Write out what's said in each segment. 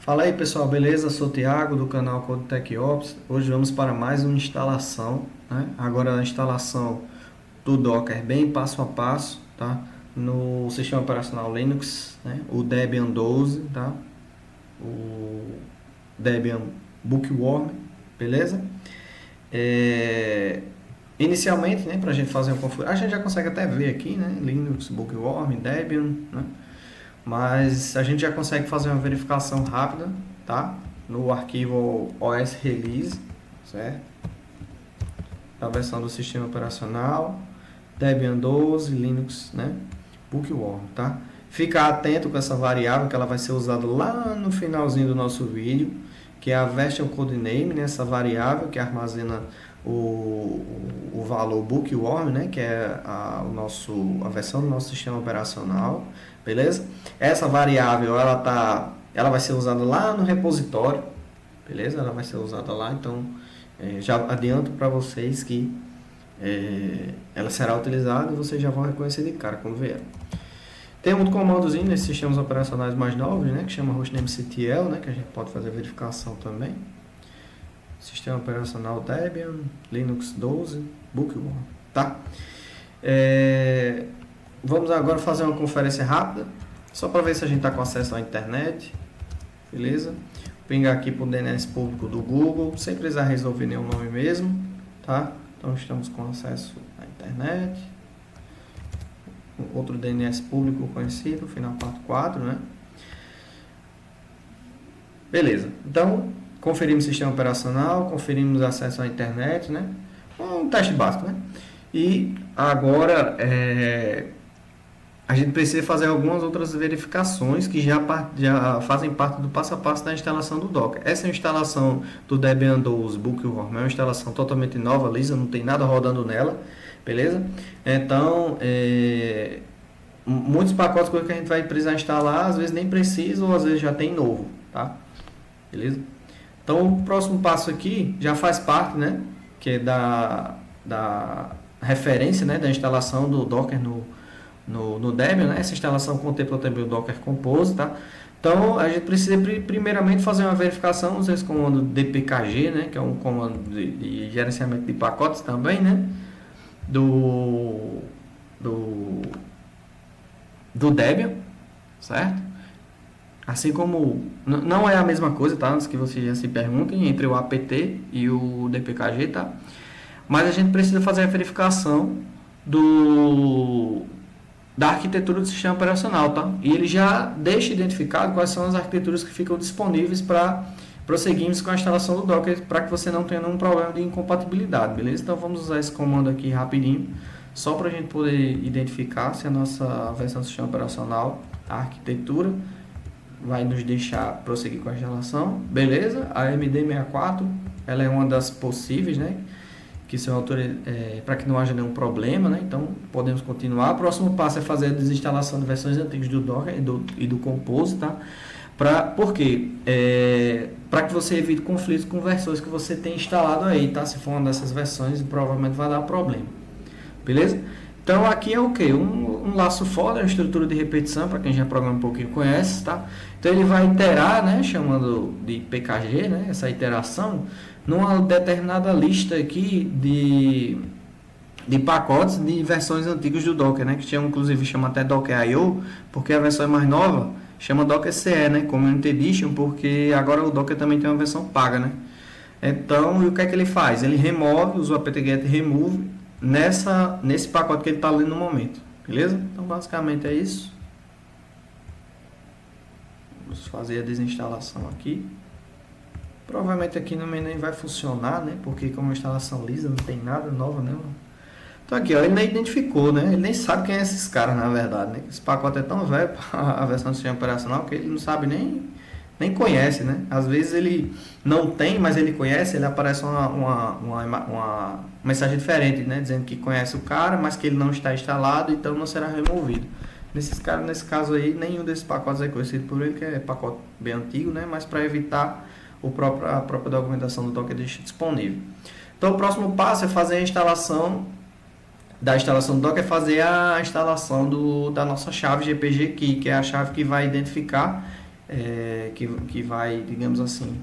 Fala aí pessoal, beleza? Sou o Thiago do canal Code Tech Ops. Hoje vamos para mais uma instalação, né? Agora a instalação do Docker bem passo a passo, tá? No sistema operacional Linux, né? O Debian 12, tá? O Debian Bookworm, beleza? Inicialmente, né, para a gente fazer uma configuração, a gente já consegue até ver aqui, né? Linux Bookworm, Debian, né? Mas a gente já consegue fazer uma verificação rápida, tá? No arquivo OS Release, certo? A versão do sistema operacional, Debian 12, Linux, né? Bookworm, tá? Fica atento com essa variável que ela vai ser usada lá no finalzinho do nosso vídeo, que é a version codename, né? Essa variável que armazena o valor Bookworm, né? Que é a versão do nosso sistema operacional, beleza? Essa variável ela vai ser usada lá no repositório, beleza? Ela vai ser usada lá, então já adianto para vocês que ela será utilizada e vocês já vão reconhecer de cara quando vier. Tem um comandozinho nesses sistemas operacionais mais novos, né, que chama hostnamectl, né, que a gente pode fazer verificação também. Sistema operacional Debian, Linux 12, Bookworm, tá? Vamos agora fazer uma conferência rápida, só para ver se a gente está com acesso à internet, beleza? Pingar aqui para o DNS público do Google, sem precisar resolver nenhum nome mesmo, tá? Então estamos com acesso à internet. Outro DNS público conhecido, final 44, né? Beleza, então conferimos o sistema operacional, conferimos acesso à internet, né? Um teste básico, né? E agora a gente precisa fazer algumas outras verificações que já fazem parte do passo a passo da instalação do Docker. Essa instalação do Debian 12 Bookworm é uma instalação totalmente nova, lisa, não tem nada rodando nela, beleza? Então, muitos pacotes que a gente vai precisar instalar, às vezes nem precisa ou às vezes já tem novo, tá? Beleza? Então, o próximo passo aqui já faz parte, né? Que é da referência, né? Da instalação do Docker no Debian, né? Essa instalação contempla também o Docker Compose, tá? Então, a gente precisa primeiramente fazer uma verificação, usando esse comando dpkg, né? Que é um comando de gerenciamento de pacotes também, né? Do Debian, certo? Assim como não é a mesma coisa, tá? Antes que vocês já se perguntem entre o apt e o dpkg, tá? Mas a gente precisa fazer a verificação da arquitetura do sistema operacional, tá? E ele já deixa identificado quais são as arquiteturas que ficam disponíveis para prosseguirmos com a instalação do Docker, para que você não tenha nenhum problema de incompatibilidade, beleza? Então vamos usar esse comando aqui rapidinho, só para a gente poder identificar se a nossa versão do sistema operacional, a arquitetura, vai nos deixar prosseguir com a instalação, beleza? A MD64, ela é uma das possíveis, né? Que são para que não haja nenhum problema, né? Então podemos continuar. O próximo passo é fazer a desinstalação de versões antigas do Docker e do Compose, tá? Por quê? Para que você evite conflitos com versões que você tem instalado aí, tá? Se for uma dessas versões, provavelmente vai dar problema, beleza? Então aqui é o que? Um laço for, uma estrutura de repetição, para quem já programa um pouquinho conhece, tá? Então ele vai iterar, né, chamando de PKG, né, essa iteração, numa determinada lista aqui de pacotes de versões antigas do Docker, né, que inclusive chama até Docker.io, porque a versão é mais nova, chama Docker CE, né, Community Edition, porque agora o Docker também tem uma versão paga, né? Então, e o que é que ele faz? Ele remove, usa o apt-get remove, nesse pacote que ele está ali no momento, beleza? Então basicamente é isso. Vamos fazer a desinstalação aqui. Provavelmente aqui no menu vai funcionar, né? Porque como a instalação lisa, não tem nada nova, né? Então aqui, ó, ele nem identificou, né? Ele nem sabe quem é esses caras, na verdade, né? Esse pacote é tão velho, a versão do sistema operacional, que ele não sabe nem conhece, né? Às vezes ele não tem, mas ele conhece, ele aparece uma mensagem diferente, né? Dizendo que conhece o cara, mas que ele não está instalado, então não será removido. Nesse caso aí, nenhum desses pacotes é conhecido por ele, que é pacote bem antigo, né? Mas para evitar a própria documentação do Docker deixa disponível. Então o próximo passo é fazer a instalação do Docker, é fazer a instalação da nossa chave GPG Key, que é a chave que vai identificar que vai, digamos assim,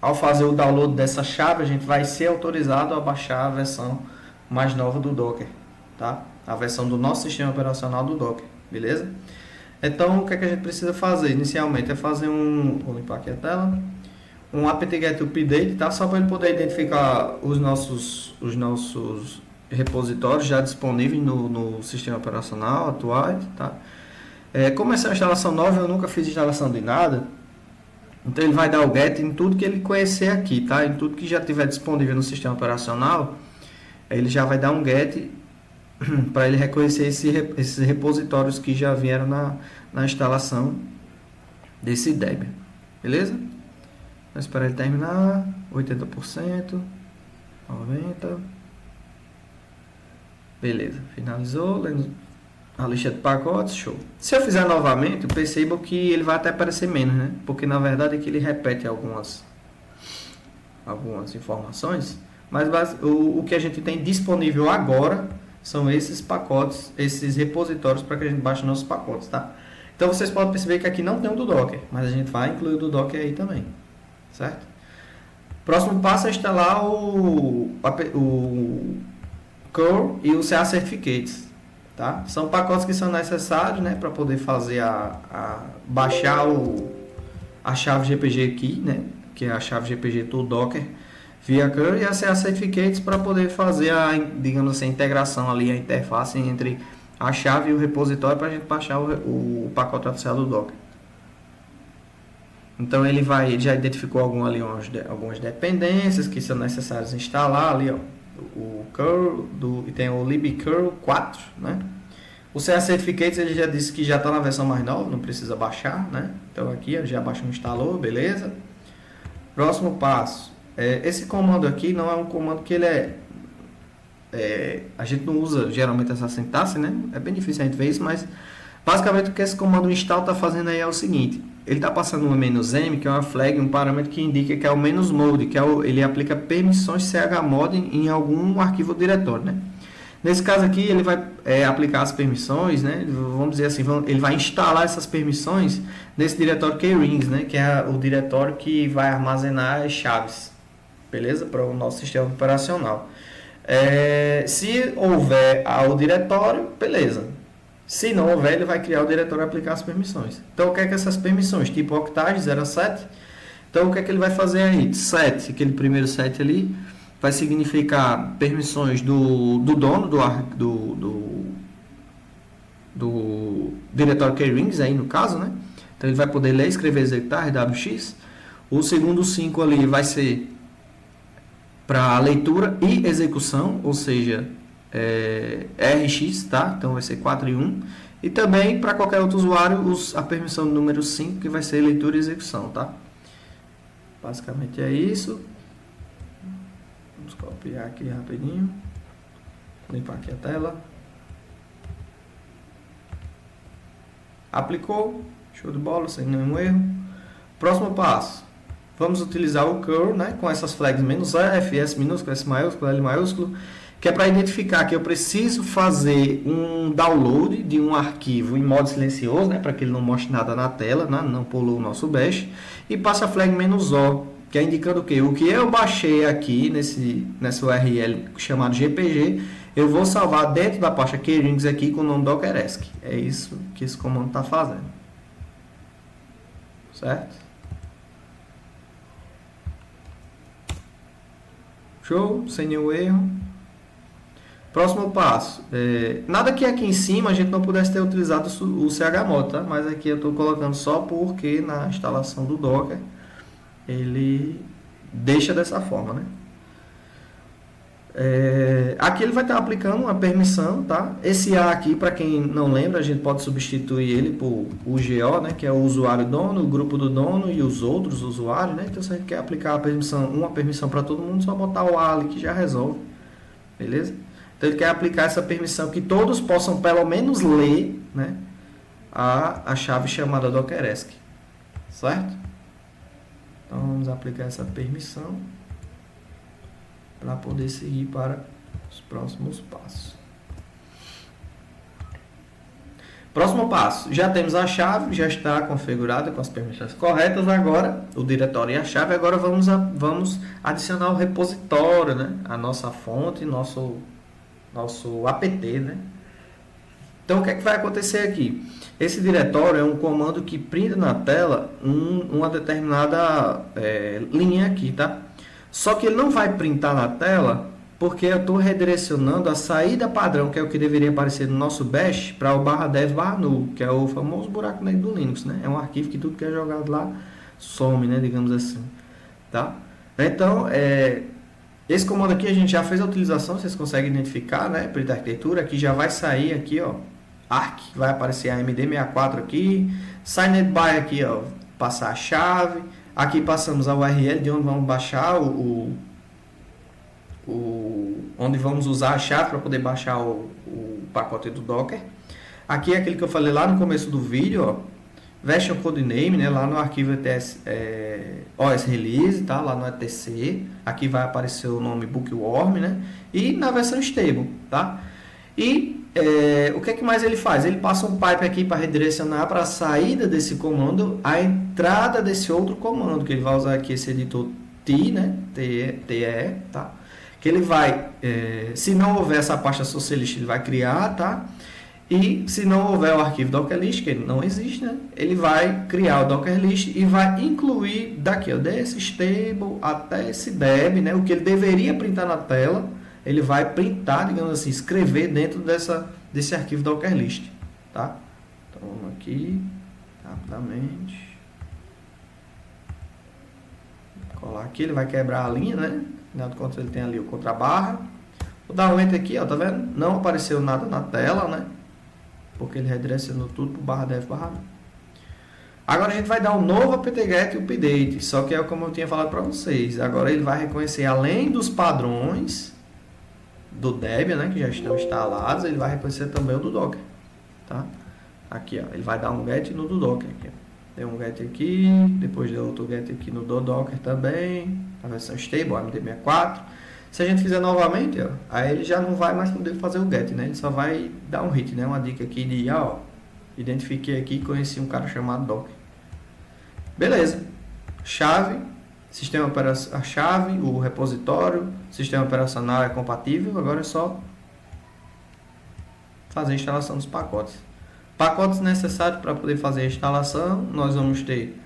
ao fazer o download dessa chave, a gente vai ser autorizado a baixar a versão mais nova do Docker, tá? A versão do nosso sistema operacional do Docker, beleza? Então, o que é que a gente precisa fazer? Inicialmente é fazer vou limpar aqui a tela, um apt-get update, tá? Só para ele poder identificar os nossos repositórios já disponíveis no sistema operacional atuais, tá? Como essa é uma instalação nova, eu nunca fiz instalação de nada, então ele vai dar o get em tudo que ele conhecer aqui, tá? Em tudo que já tiver disponível no sistema operacional, ele já vai dar um get para ele reconhecer esses repositórios que já vieram na instalação desse Debian, beleza? Vamos esperar ele terminar, 80%, 90%, beleza, finalizou, lendo a lista de pacotes, show. Se eu fizer novamente, percebo que ele vai até aparecer menos, né? Porque na verdade é que ele repete algumas informações, mas o que a gente tem disponível agora são esses pacotes, esses repositórios para que a gente baixe nossos pacotes, tá? Então vocês podem perceber que aqui não tem o do Docker, mas a gente vai incluir o do Docker aí também, certo? Próximo passo é instalar o curl e o CA Certificates, tá? São pacotes que são necessários, né, para poder fazer baixar a chave GPG aqui, né, que é a chave GPG do Docker via curl e a CA Certificates para poder fazer digamos assim, a integração ali, a interface entre a chave e o repositório para a gente baixar o pacote oficial do Docker. Então ele já identificou algumas dependências que são necessárias instalar ali, ó, o curl e tem o libcurl 4, né? O CA Certificates ele já disse que já está na versão mais nova, não precisa baixar, né? Então aqui já baixou, instalou, beleza. Próximo passo, esse comando aqui não é um comando que ele a gente não usa geralmente essa sintaxe, né? É bem difícil a gente ver isso, mas basicamente o que esse comando install está fazendo aí é o seguinte: ele está passando um "-m", que é uma flag, um parâmetro que indica que é o "-mode", que ele aplica permissões chmod em algum arquivo ou diretório, né? Nesse caso aqui, ele vai aplicar as permissões, né? Vamos dizer assim, ele vai instalar essas permissões nesse diretório krings, né? Que é o diretório que vai armazenar as chaves, beleza? Para o nosso sistema operacional. Se houver o diretório, beleza. Se não houver, ele vai criar o diretório e aplicar as permissões. Então, o que é que essas permissões? Tipo octage 07. Então, o que é que ele vai fazer aí? Set, aquele primeiro set ali, vai significar permissões do dono do diretório krings, aí no caso, né? Então, ele vai poder ler, escrever, executar, RWX. O segundo 5 ali vai ser para leitura e execução, ou seja, RX, tá? Então vai ser 4 e 1. E também para qualquer outro usuário, a permissão número 5, que vai ser leitura e execução, tá? Basicamente é isso. Vamos copiar aqui rapidinho. Limpar aqui a tela. Aplicou. Show de bola, sem nenhum erro. Próximo passo. Vamos utilizar o curl, né, com essas flags "-f", S minúsculo, S maiúsculo, L maiúsculo, que é para identificar que eu preciso fazer um download de um arquivo em modo silencioso, né, para que ele não mostre nada na tela, né, não pulou o nosso bash, e passa a flag "-o", que é indicando o que? O que eu baixei aqui nessa URL chamado GPG, eu vou salvar dentro da pasta krings aqui com o nome dockeresc. É isso que esse comando está fazendo. Certo? Show, sem nenhum erro. Próximo passo. Nada que aqui em cima a gente não pudesse ter utilizado o chmod, tá? Mas aqui eu estou colocando só porque na instalação do Docker ele deixa dessa forma, né? Aqui ele vai estar aplicando uma permissão, tá? Esse A aqui, para quem não lembra, a gente pode substituir ele por UGO, né? Que é o usuário dono, o grupo do dono e os outros usuários, né? Então, se a gente quer aplicar uma permissão para todo mundo, só botar o A ali que já resolve, beleza? Então, ele quer aplicar essa permissão que todos possam pelo menos ler, né? A chave chamada dockeresc, certo? Então, vamos aplicar essa permissão para poder seguir para os próximos passos. Próximo passo, já temos a chave, já está configurada com as permissões corretas, agora o diretório e a chave, agora vamos adicionar o repositório, né? A nossa fonte, nosso apt, né? Então o que é que vai acontecer aqui? Esse diretório é um comando que printa na tela uma determinada linha aqui, tá? Só que ele não vai printar na tela porque eu estou redirecionando a saída padrão, que é o que deveria aparecer no nosso bash, para o /dev/null, que é o famoso buraco negro do Linux, né? É um arquivo que tudo que é jogado lá some, né? Digamos assim, tá? Então, esse comando aqui a gente já fez a utilização, vocês conseguem identificar, né? Print arquitetura, aqui já vai sair aqui, ó, arc, vai aparecer a AMD64 aqui, signed by aqui, ó, passar a chave, aqui passamos a URL de onde vamos baixar onde vamos usar a chave para poder baixar o pacote do Docker. Aqui é aquele que eu falei lá no começo do vídeo, ó, version code name, né, lá no arquivo ETS, OS release, tá, lá no etc. Aqui vai aparecer o nome bookworm, né, e na versão stable, tá. E o que é que mais ele faz? Ele passa um pipe aqui para redirecionar para a saída desse comando, a entrada desse outro comando, que ele vai usar aqui esse editor T, né, TE, tá. Que ele vai, se não houver essa pasta socialist, ele vai criar, tá? E se não houver o arquivo dockerlist, que ele não existe, né? Ele vai criar o dockerlist e vai incluir daqui, ó, desse stable até esse deb, né? O que ele deveria printar na tela, ele vai printar, digamos assim, escrever dentro desse arquivo dockerlist, tá? Então vamos aqui, rapidamente. Vou colar aqui, ele vai quebrar a linha, né? Afinal de contas, ele tem ali o contrabarra. Vou dar um enter aqui, ó, tá vendo? Não apareceu nada na tela, né? Porque ele redirecionou tudo para /dev/null. Agora a gente vai dar um novo apt-get e update, só que é como eu tinha falado para vocês. Agora ele vai reconhecer, além dos padrões do Debian, né, que já estão instalados, ele vai reconhecer também o do Docker, tá? Aqui, ó, ele vai dar um get no do Docker aqui, ó. Deu um get aqui, depois deu outro get aqui no do Docker também, a versão stable, AMD64. Se a gente fizer novamente, ó, aí ele já não vai mais poder fazer o get, né? Ele só vai dar um hit, né? Uma dica aqui de, ó, identifiquei aqui e conheci um cara chamado Docker. Beleza. Chave, sistema operacional, a chave, o repositório, sistema operacional é compatível, agora é só fazer a instalação dos pacotes. Pacotes necessários para poder fazer a instalação, nós vamos ter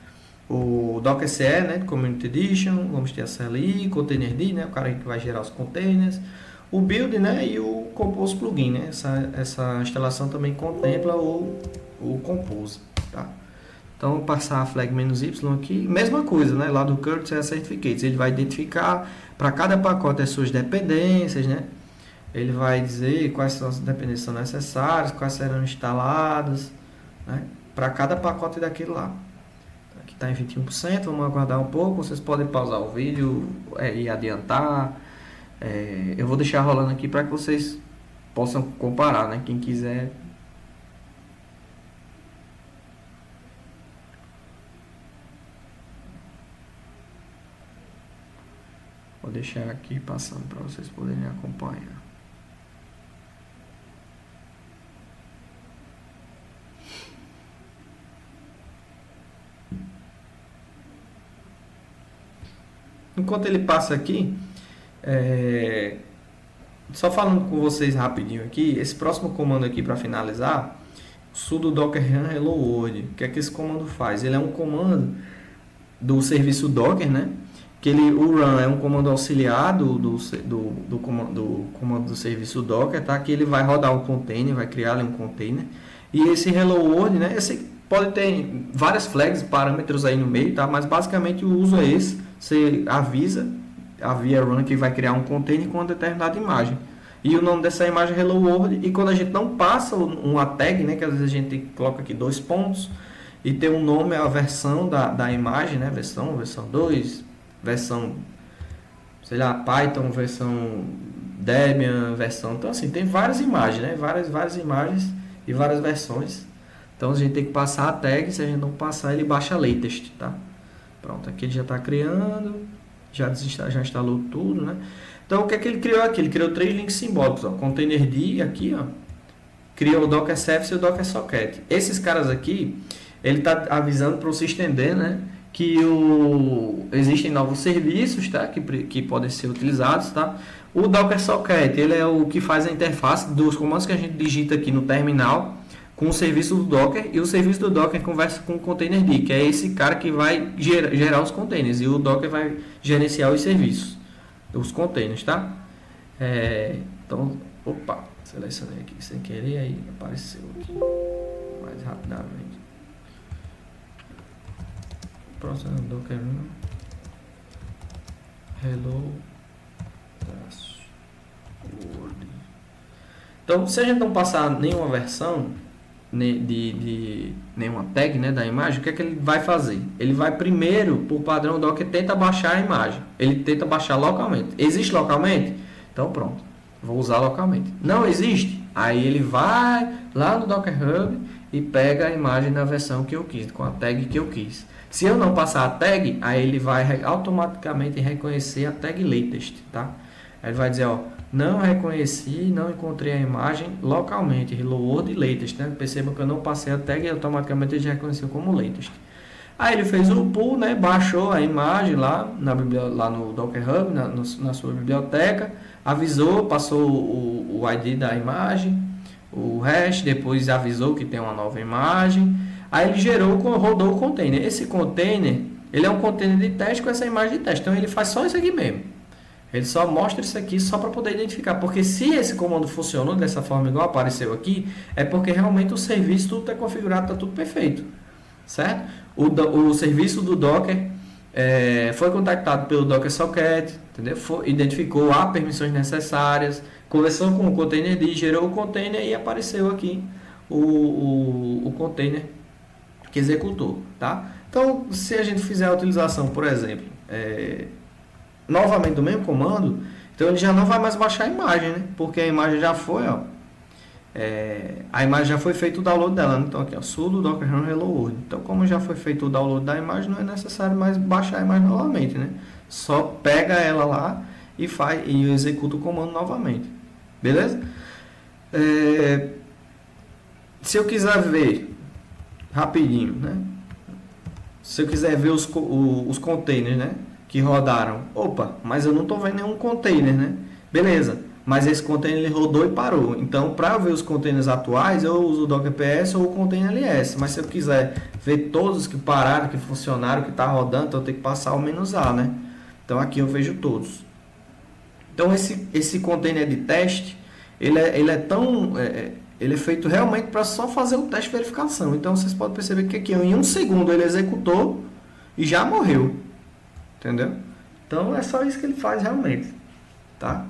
o Docker CE, né, Community Edition, vamos ter a CLI, Containerd, né, o cara que vai gerar os containers, o Build, né, e o Compose Plugin, né, essa instalação também contempla o Compose, tá? Então, vou passar a flag "-y" aqui, mesma coisa, né, lá do Curl CE Certificates, ele vai identificar para cada pacote as suas dependências, né, ele vai dizer quais são as dependências que são necessárias, quais serão instaladas, né, para cada pacote daquele lá. Aqui está em 21%, vamos aguardar um pouco, vocês podem pausar o vídeo e adiantar. Eu vou deixar rolando aqui para que vocês possam comparar, né, quem quiser. Vou deixar aqui passando para vocês poderem acompanhar. Enquanto ele passa aqui, só falando com vocês rapidinho aqui, esse próximo comando aqui para finalizar, sudo docker run hello world. O que é que esse comando faz? Ele é um comando do serviço Docker, né? O run é um comando auxiliar do comando do serviço Docker, tá? Que ele vai rodar um container, vai criar ali um container. E esse hello world, né? Esse pode ter várias flags, parâmetros aí no meio, tá? Mas basicamente o uso é esse. Você avisa a via run que vai criar um container com uma determinada imagem. E o nome dessa imagem é hello world. E quando a gente não passa uma tag, né? Que às vezes a gente coloca aqui 2 pontos e tem um nome, a versão da imagem, né? Versão 2, versão, sei lá, Python, versão Debian, versão... Então, assim, tem várias imagens, né? Várias imagens e várias versões. Então, a gente tem que passar a tag. Se a gente não passar, ele baixa latest, tá? Pronto, aqui ele já está criando. Já instalou tudo, né? Então, o que é que ele criou aqui? Ele criou 3 links simbólicos, ó. Containerd aqui, ó. criou o Docker Service e o Docker Socket. Esses caras aqui, ele está avisando para você entender, né, que existem novos serviços, tá, que podem ser utilizados, tá? O Docker Socket, ele é o que faz a interface dos comandos que a gente digita aqui no terminal com o serviço do Docker, e o serviço do Docker conversa com o Containerd, que é esse cara que vai gerar os containers, e o Docker vai gerenciar os serviços, os containers, tá? Então, opa, selecionei aqui sem querer, aí apareceu aqui mais rapidamente. Próximo Docker hello world. Então, se a gente não passar nenhuma versão de nenhuma tag, né, da imagem, o que é que ele vai fazer? Ele vai primeiro, por padrão Docker, tenta baixar a imagem. Ele tenta baixar localmente. Existe localmente? Então pronto, vou usar localmente. Não existe? Aí ele vai lá no Docker Hub e pega a imagem na versão que eu quis, com a tag que eu quis. Se eu não passar a tag, aí ele vai automaticamente reconhecer a tag latest, tá? Aí ele vai dizer, ó, não reconheci, não encontrei a imagem localmente, hello world e latest, né? Perceba que eu não passei a tag e automaticamente ele já reconheceu como latest. Aí ele fez o pull, né? Baixou a imagem lá, lá no Docker Hub, na sua biblioteca, avisou, passou o ID da imagem, o hash, depois avisou que tem uma nova imagem. Aí ele rodou o container. Esse container, ele é um container de teste com essa imagem de teste. Então ele faz só isso aqui mesmo. Ele só mostra isso aqui só para poder identificar. Porque se esse comando funcionou dessa forma igual apareceu aqui, é porque realmente o serviço tudo está configurado, está tudo perfeito. Certo? O serviço do Docker foi contactado pelo Docker Socket, entendeu? Identificou as permissões necessárias, conversou com o Containerd, gerou o container e apareceu aqui o container que executou, tá? Então, se a gente fizer a utilização, por exemplo, novamente do mesmo comando, então ele já não vai mais baixar a imagem, né? Porque a imagem já foi, ó, a imagem já foi feito o download dela, né? Então aqui, ó, sudo docker run hello world. Então, como já foi feito o download da imagem, não é necessário mais baixar a imagem novamente, né? Só pega ela lá e executa o comando novamente, beleza? Se eu quiser ver rapidinho, né? Se eu quiser ver os containers, né, que rodaram, opa, mas eu não estou vendo nenhum container, né? Beleza, mas esse container ele rodou e parou. Então, para ver os containers atuais, eu uso o Docker PS ou o container ls. Mas se eu quiser ver todos que pararam, que funcionaram, que está rodando, então eu tenho que passar o "-a", né? Então aqui eu vejo todos. Então esse container de teste, ele é feito realmente para só fazer o teste de verificação. Então vocês podem perceber que aqui em 1 segundo ele executou e já morreu. Entendeu? Então é só isso que ele faz realmente. Tá?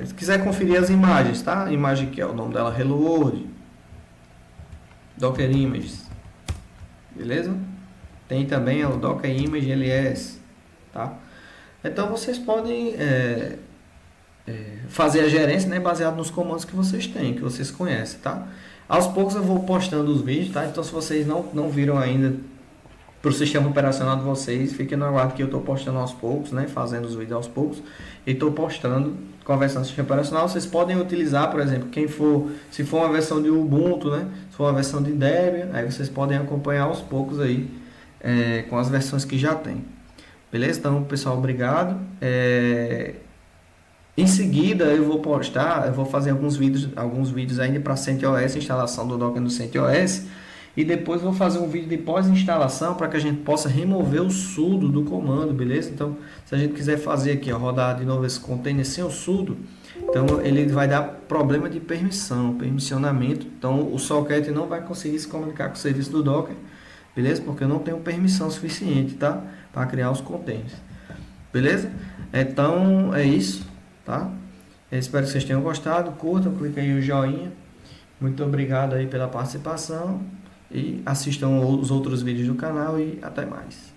Se quiser conferir as imagens, tá? A imagem que é o nome dela, Hello World, Docker Images. Beleza? Tem também o Docker Image LS. Tá? Então vocês podem fazer a gerência, né, baseado nos comandos que vocês têm, que vocês conhecem, tá? Aos poucos eu vou postando os vídeos, tá? Então se vocês não viram ainda para o sistema operacional de vocês, fiquem no aguardo que eu estou postando aos poucos, né? Fazendo os vídeos aos poucos e estou postando com a versão do sistema operacional. Vocês podem utilizar, por exemplo, se for uma versão de Ubuntu, né? Se for uma versão de Debian, aí vocês podem acompanhar aos poucos aí com as versões que já tem. Beleza? Então, pessoal, obrigado. Em seguida eu vou fazer alguns vídeos ainda para CentOS, instalação do Docker no CentOS, e depois vou fazer um vídeo de pós-instalação para que a gente possa remover o sudo do comando, beleza? Então, se a gente quiser fazer aqui, ó, rodar de novo esse container sem o sudo, então ele vai dar problema de permissionamento, então o socket não vai conseguir se comunicar com o serviço do Docker, beleza? Porque eu não tenho permissão suficiente, tá? Para criar os containers, beleza? Então, é isso. Tá? Eu espero que vocês tenham gostado, curtam, cliquem aí o joinha. Muito obrigado aí pela participação e assistam os outros vídeos do canal e até mais.